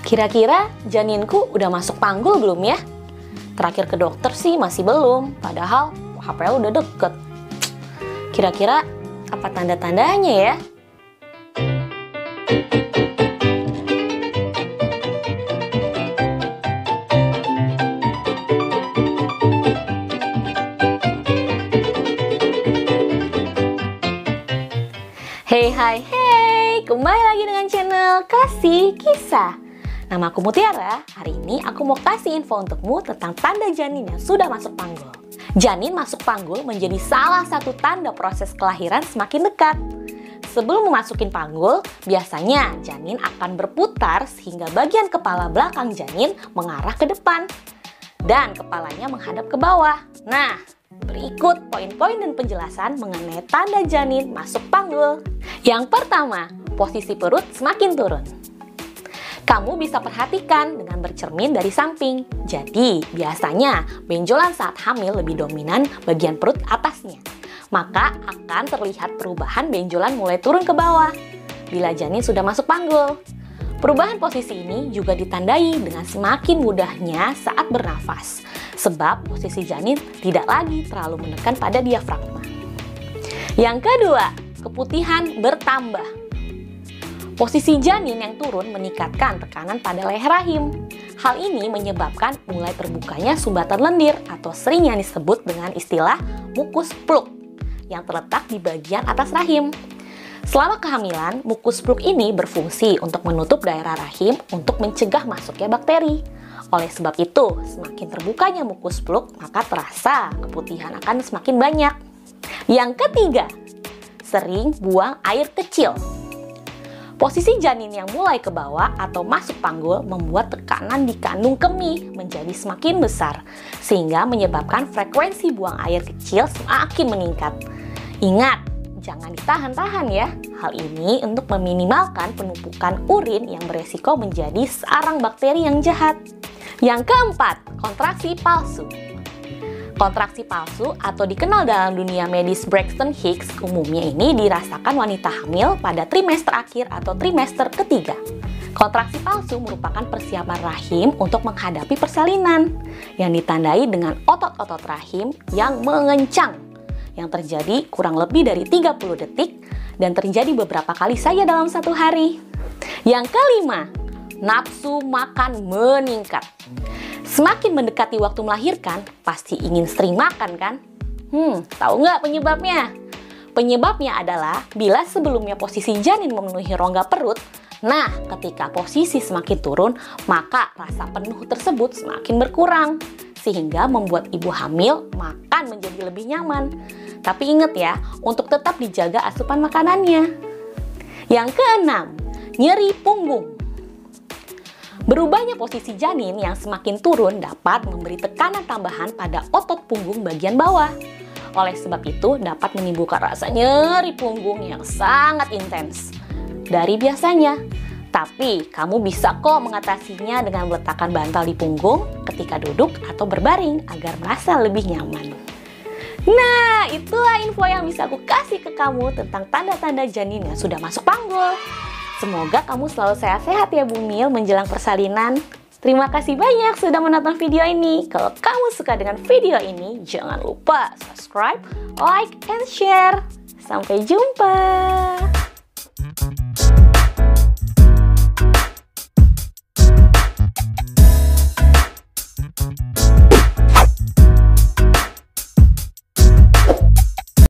Kira-kira janinku udah masuk panggul belum ya? Terakhir ke dokter sih masih belum, padahal HPL udah deket. Kira-kira apa tanda-tandanya ya? Hey, kembali lagi dengan channel Kasih Kisah. Nama aku Mutiara. Hari ini aku mau kasih info untukmu tentang tanda janin yang sudah masuk panggul. Janin masuk panggul menjadi salah satu tanda proses kelahiran semakin dekat. Sebelum memasukin panggul, biasanya janin akan berputar sehingga bagian kepala belakang janin mengarah ke depan dan kepalanya menghadap ke bawah. Nah, berikut poin-poin dan penjelasan mengenai tanda janin masuk panggul. Yang pertama, posisi perut semakin turun. Kamu bisa perhatikan dengan bercermin dari samping. Jadi, biasanya benjolan saat hamil lebih dominan bagian perut atasnya. Maka akan terlihat perubahan benjolan mulai turun ke bawah bila janin sudah masuk panggul. Perubahan posisi ini juga ditandai dengan semakin mudahnya saat bernafas, sebab posisi janin tidak lagi terlalu menekan pada diafragma. Yang kedua, keputihan bertambah. Posisi janin yang turun meningkatkan tekanan pada leher rahim. Hal ini menyebabkan mulai terbukanya sumbatan lendir atau sering yang disebut dengan istilah mukus pluk yang terletak di bagian atas rahim. Selama kehamilan, mukus pluk ini berfungsi untuk menutup daerah rahim untuk mencegah masuknya bakteri. Oleh sebab itu, semakin terbukanya mukus pluk, maka terasa keputihan akan semakin banyak. Yang ketiga, sering buang air kecil. Posisi janin yang mulai ke bawah atau masuk panggul membuat tekanan di kandung kemih menjadi semakin besar, sehingga menyebabkan frekuensi buang air kecil semakin meningkat. Ingat, jangan ditahan-tahan ya. Hal ini untuk meminimalkan penumpukan urin yang beresiko menjadi sarang bakteri yang jahat. Yang keempat, kontraksi palsu. Kontraksi palsu atau dikenal dalam dunia medis Braxton Hicks umumnya ini dirasakan wanita hamil pada trimester akhir atau trimester ketiga. Kontraksi palsu merupakan persiapan rahim untuk menghadapi persalinan yang ditandai dengan otot-otot rahim yang mengencang yang terjadi kurang lebih dari 30 detik dan terjadi beberapa kali saja dalam satu hari. Yang kelima, nafsu makan meningkat. Semakin mendekati waktu melahirkan, pasti ingin sering makan kan? Tahu nggak penyebabnya? Penyebabnya adalah bila sebelumnya posisi janin memenuhi rongga perut, nah ketika posisi semakin turun, maka rasa penuh tersebut semakin berkurang, sehingga membuat ibu hamil makan menjadi lebih nyaman. Tapi ingat ya, untuk tetap dijaga asupan makanannya. Yang keenam, nyeri punggung. Berubahnya posisi janin yang semakin turun dapat memberi tekanan tambahan pada otot punggung bagian bawah. Oleh sebab itu dapat menimbulkan rasa nyeri punggung yang sangat intens dari biasanya. Tapi kamu bisa kok mengatasinya dengan meletakkan bantal di punggung ketika duduk atau berbaring agar merasa lebih nyaman. Nah, itulah info yang bisa aku kasih ke kamu tentang tanda-tanda janin yang sudah masuk panggul. Semoga kamu selalu sehat-sehat ya Bumil menjelang persalinan. Terima kasih banyak sudah menonton video ini. Kalau kamu suka dengan video ini, jangan lupa subscribe, like, and share. Sampai jumpa!